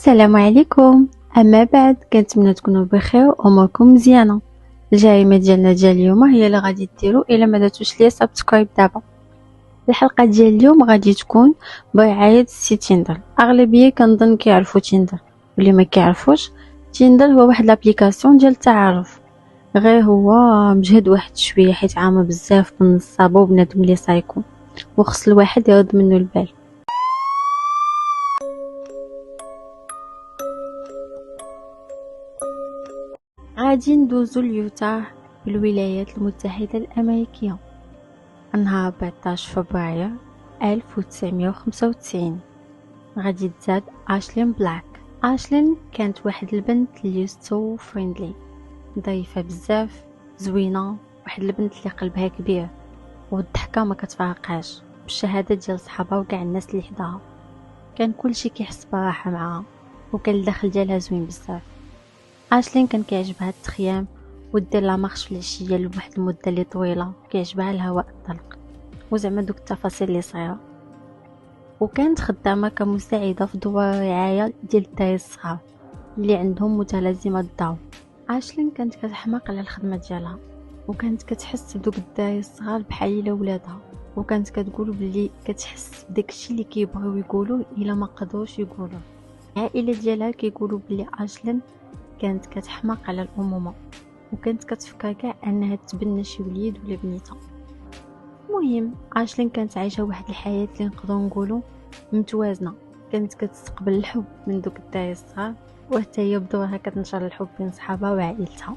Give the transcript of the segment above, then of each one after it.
السلام عليكم. اما بعد كنتمنى تكونوا بخير واموركم مزيانه. الجريمه ديالنا ديال اليوم هي اللي غادي ديروا الا ما درتوش ليا سبسكرايب دابا. الحلقه ديال اليوم غادي تكون برعايه سي تيندر. اغلبيه كنظن كيعرفوا تيندر، واللي ما كيعرفوش تيندر هو واحد لابليكاسيون ديال التعارف، غير هو مجهد واحد شويه حيت عامه بزاف بالنصابه وبنادم اللي سايكو، وخص الواحد يرد منه البال. غادي ندوزو ليوتاه بالولايات المتحدة الأمريكية. نهار 14 فبراير 1995 غادي تزاد آشلين بلاك. آشلين كانت واحد البنت اللي سو فريندلي، ظريفة بزاف، زوينة، واحد البنت اللي قلبها كبير والضحكة ما كتفارقهاش بالشهادة ديال صحابها وكاع الناس اللي حداها. كان كلشي كيحس براحة معها، وكان الدخل ديالها زوين بزاف. آشلين كان كيعجبها التخيام ودير لا مارش في العشيه لواحد المده اللي طويله، كيعجبها الهواء الطلق وزعما دوك التفاصيل اللي صغيره. وكانت خدامه كمساعده في دور الرعايه ديال الدراري الصغار اللي عندهم متلازمه الداون. آشلين كانت كتحماق على الخدمه ديالها، وكانت كتحس بدوك الدراري الصغار بحال الا ولادها، وكانت كتقول بلي كتحس بداكشي اللي كيبغيو يقولوا الا ما قدروش يقولوا. العائله ديالها كيقولوا بلي آشلين كانت كتحماق على الامومه، وكانت كتفكر كاع انها تبنى شي وليد ولا بنيته. المهم آشلين كانت عايشه واحد الحياه اللي نقدروا نقولوا متوازنه، كانت كتستقبل الحب من دوك الدراري الصغار، وحتى هي بدورها كتنشر الحب بين صحابها وعائلتها.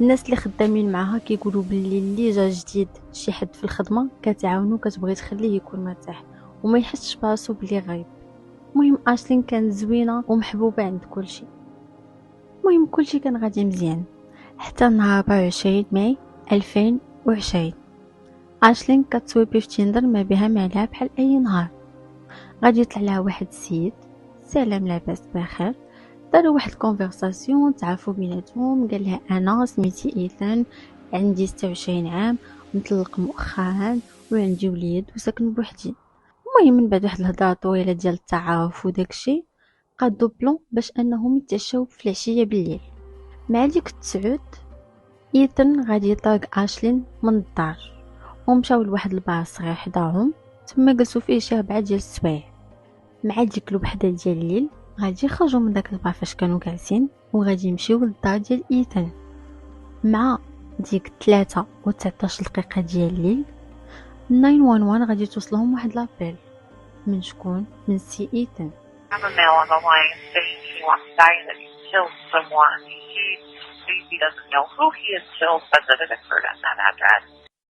الناس اللي خدامين معاها كيقولوا باللي اللي جا جديد شي حد في الخدمه كتعاونو، كتبغي تخليه يكون مرتاح وما يحسش براسو بلي غريب. المهم آشلين كانت زوينه ومحبوبه عند كلشي. المهم كلشي كان غادي مزيان حتى نهار 24 ماي 2020 آشلين كتسويبي في تيندر ما بها ما عليها بحال اي نهار. غادي يطلع لها واحد السيد، سلام لاباس بخير، داروا واحد الكونفرساسيون، تعرفوا بيناتهم، قال لها انا سميتي ايثان، عندي 26 عام، مطلق مؤخرا وعندي وليد وساكن بوحدي. المهم من بعد واحد الهضره طويله ديال التعارف وداكشي، قادو بلون باش انهم يتعشاو في العشيه بالليل. مع ديك التسعود إيثان غادي يطلق آشلين من الدار ومشاو لواحد البار صغير حداهم، تما جلسوا فيه شي 4 ديال السوايع. مع ديك الوحدة ديال الليل غادي يخرجوا من داك البار فاش كانوا جالسين، وغادي يمشيو للدار ديال إيثان. مع ديك 3 و 19 دقيقة ديال الليل 911 غادي توصلهم واحد لابيل. من شكون؟ من سي إيثان. have a male on the line saying he wants to die and that he's killed someone. He doesn't know who he has killed, but that it occurred at that address.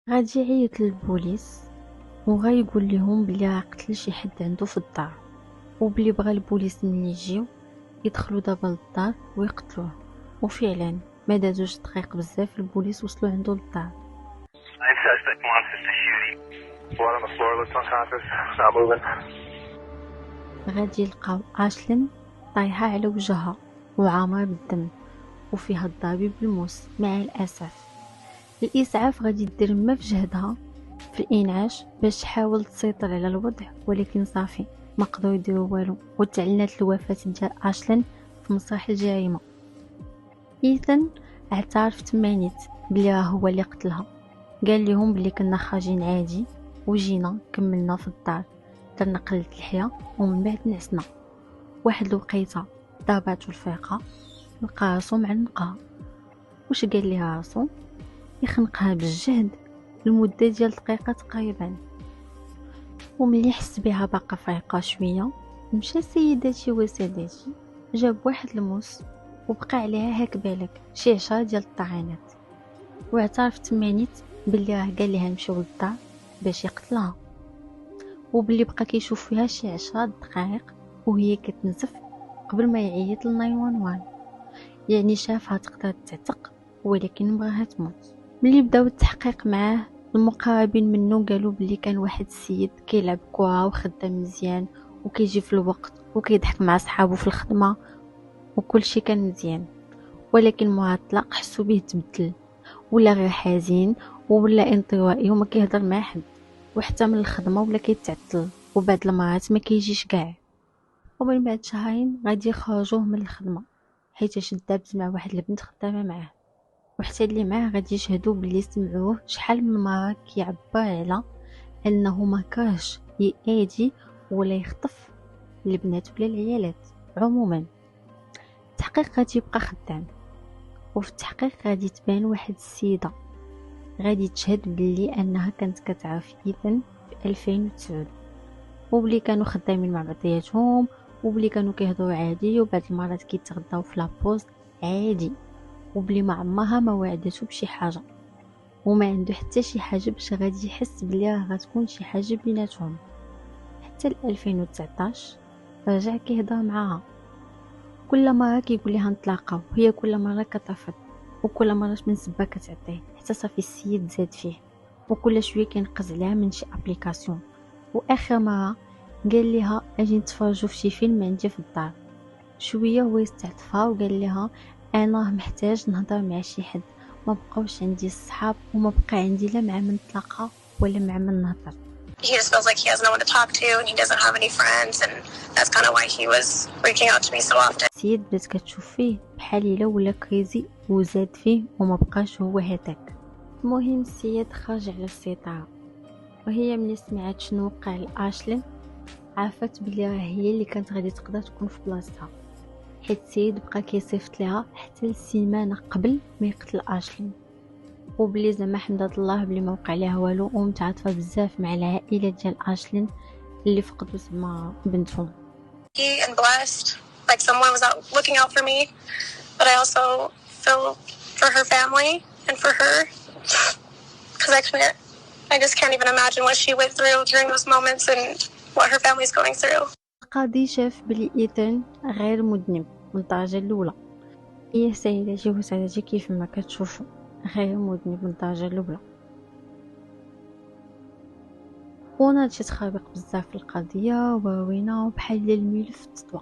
غادي يعيط للبوليس وغايقول لهم بلي راه قتل شي حد عنده في الدار، وبلي بغى البوليس ملي يجيو يدخلوا دابا للدار ويقتلوه. وفعلا ما دازوش دقائق بزاف البوليس وصلوا عنده للدار. غادي يلقاو آشلين طايحه على وجهها وعامره بالدم وفيها الضرب بالموس. مع الاسف الاسعاف غادي دير ما في جهدها في الانعاش باش تحاول تسيطر على الوضع، ولكن صافي ما قدروا يديروا والو، وتعلنت الوفاه ديال آشلين في مسرح الجريمه. إيثان اعترف تمانيت بلي راه هو اللي قتلها. قال لهم بلي كنا خارجين عادي وجينا كملنا في الدار، درنا قلة الحياة ومن بعد نعسنا. واحد الوقيته ضرباتو الفيقه، لقى راسو معنقها. واش قال ليها راسو؟ يخنقها بالجهد لمده ديال دقيقه تقريبا، وملي حس بها باقا فايقه شويه مشى سيداتي وسادتي جاب واحد الموس وبقى عليها هاك بالك شي 10 ديال الطعنات، واعترف تمانيت باللي راه قال ليها نمشيو للدار باش يقتلها، وباللي بقى كيشوف فيها شي 10 دقائق وهي كتنزف قبل ما يعيط ل 911. يعني شافها تقدر تعتق ولكن بغاها تموت. ملي بداو التحقيق معاه المقربين منه قالوا بلي كان واحد السيد كيلعب كره وخدام مزيان وكيجي في الوقت وكيضحك مع صحابه في الخدمه وكل شيء كان مزيان، ولكن مع الطلاق حسوا به تبدل، ولا غير حزين ولا انطوائي وما كيهضر مع حد، وحتى من الخدمه ولا كيتعطل، وبعد المرات ما كيجيش كاع. ومن بعد شهرين غادي يخرجوه من الخدمة حيت دابز مع واحد البنت خدامة معاه، وحتى اللي معاه غادي يشهدوا باللي سمعوه شحال من مرة كيعبر على انه ما كرهش يأذي ولا يخطف البنات ولا العيالات عموما. التحقيق غادي يبقى خدام، وفي التحقيق غادي تبان واحد السيدة غادي تشهد باللي انها كانت كتعرف إيثان في 2009، وبلي كانوا خدامين مع بعضياتهم، وبلي كانوا كيهضروا عادي، وبعض المرات كيتغداو في لابوز عادي، وبلي ما عمرها ما وعدته بشي حاجه، وما عنده حتى شي حاجه باش غادي يحس بلي راه غتكون شي حاجه بيناتهم. حتى ل 2019 رجع كيهضر معاها، كل مره كيقول لها نتلاقاو، وهي كل مره كترفض، وكل مره من سبه كتعطيه، حتى صافي السيد زاد فيه، وكل شويه كينقز عليها من شي ابليكاسيون. واخر مره قال لها اجي نتفرجوا في شي فيلم عندي في الدار. شويه هو استعطفها وقال لها انا محتاج نهضر مع شي حد، ما بقاوش عندي الصحاب وما بقى عندي لا مع من نتلاقى ولا مع من نهضر. He just feels like he has no one to talk to and he doesn't have any friends, and that's kind of why he was reaching out to me so often. السيد بدات كتشوف فيه بحال الا ولا كريزي وزاد فيه وما بقاش هو هذاك. المهم السيد خرج على السيطره، وهي ملي سمعت شنو وقع لاشلين عرفت بلي راه هي اللي كانت غادي تقدر تكون في بلاصتها، حيت السيد بقى كيصيفط لها حتى السيمانه قبل ما يقتل اشلين، وبلي زعما حمدات الله بلي ما وقع لها والو، ومتعاطفه بزاف مع العائله ديال اشلين اللي فقدوا زعما بنتهم. He and blessed, like someone was out looking out for me, but I also feel for her family and for her, because I just can't even imagine what she went through during those moments and what her family's going through. القاضي شاف بلي إيثان غير مذنب من الدرجة الأولى، هي سيداتي وسادتي كيف ما كتشوفوا غير مذنب من الدرجة الأولى. وناض تخابق بزاف في القضية وروينا وبحال الملف تطوى،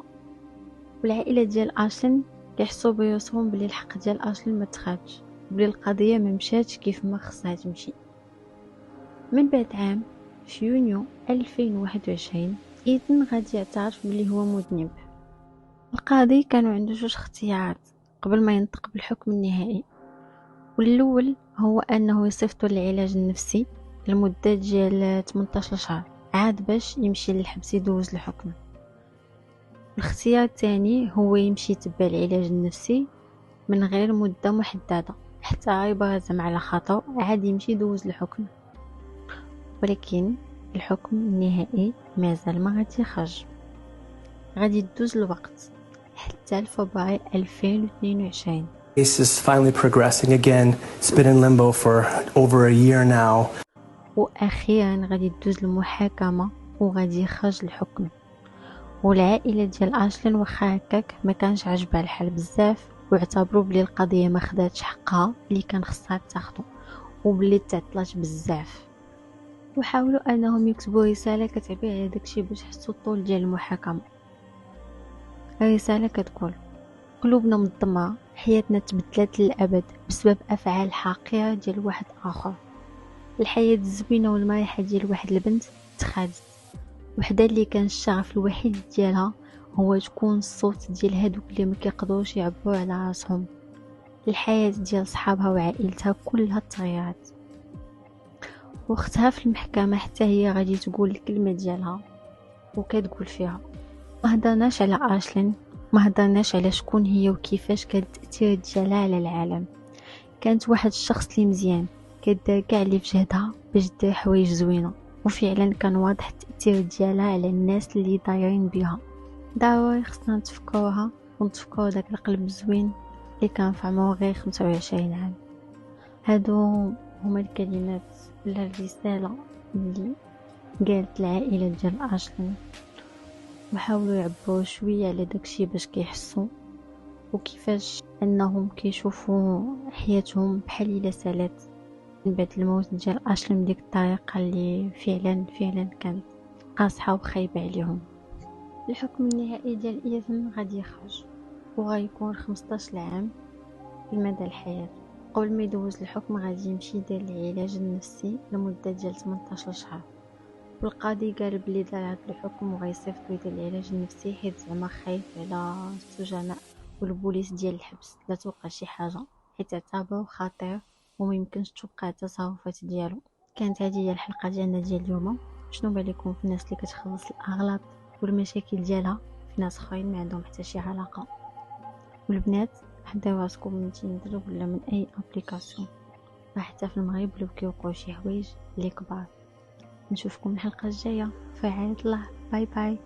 والعائلة ديال أشلين كيحسوا براسهم بلي الحق ديال أشلين ما تخادش، بلي القضية ما مشاتش كيف ما خصها تمشي. من بعد عام في يونيو 2021 إيثان غادي يعترف بلي هو مذنب. القاضي كانوا عنده جوج اختيارات قبل ما ينطق بالحكم النهائي، والاول هو انه يصيفطوا للعلاج النفسي لمده ديال 18 شهر عاد باش يمشي للحبس يدوز الحكم. الاختيار الثاني هو يمشي يتبع العلاج النفسي من غير مده محدده حتى يبرزم على خطأ عاد يمشي يدوز الحكم، ولكن الحكم النهائي مازال ما غادي يخرج، غادي يدوز الوقت حتى لفبراير 2022. Case is finally progressing again. It's been in limbo for over a year now. واخيرا غادي تدوز المحاكمه وغادي يخرج الحكم. والعائله ديال اشلين واخا هكاك ما كانش عجبها الحال بزاف، واعتبروا بلي القضيه ما خداتش حقها اللي كان خصها تاخذه، وبلي تعطلات بزاف، وحاولوا انهم يكتبوا رساله كتعبر على داكشي باش يحسوا الطول ديال المحاكمه. الرساله كتقول: قلوبنا مدمرة، حياتنا تبدلت للأبد بسبب أفعال حقيرة ديال واحد آخر. الحياة الزوينة والمريحة ديال واحد البنت تخادت، وحدة اللي كان الشغف الوحيد ديالها هو تكون الصوت ديال هادوك اللي ما كيقدروش يعبروا على راسهم. الحياة ديال صحابها وعائلتها كلها تغيرت. واختها في المحكمة حتى هي غادي تقول الكلمة ديالها، وكتقول فيها: ما هضرناش على اشلين، ما هضرناش على شكون هي وكيفاش كان التأثير ديالها على العالم. كانت واحد الشخص اللي مزيان كدير كاع اللي في جهدها باش دير حوايج زوينه، وفعلا كان واضح التأثير ديالها على الناس اللي دايرين بها. ضروري خصنا نتفكروها ونتفكروا داك القلب الزوين اللي كان في عمره غير 25 عام. هادو هما الكلمات ولا الرساله اللي قالت العائله ديال اشلين، وحاولوا يعبروا شويه على داكشي باش كيحسوا وكيفاش انهم كيشوفوا حياتهم بحال الا سالات من بعد الموت ديال اشلين بديك الطريقه اللي فعلا كانت قاصحه وخايبه عليهم. الحكم النهائي ديال إيثان غادي يخرج وغيكون 15 عام لمدى الحياه. قبل ما يدوز الحكم غادي يمشي يدير العلاج النفسي لمده ديال 18 شهر، والقاضي قال بلي دار هاد الحكم وغيصيفطو يدير العلاج النفسي حيت زعما خايف على السجناء، والبوليس ديال الحبس لا توقع شي حاجه حيت اعتبره خطير وما يمكنش توقع التصرفات ديالو. كانت هذه هي الحلقه ديالنا ديال اليوم. شنو بالكم في الناس اللي كتخلص الاغلاط والمشاكل ديالها في ناس اخرين ما عندهم حتى شي علاقه؟ والبنات حضروا راسكم من تيندر ولا من اي ابليكاسيون، حتى في المغرب ولاو كيوقعوا شي حوايج اللي كبار. نشوفكم الحلقه الجايه في رعاية الله. باي باي.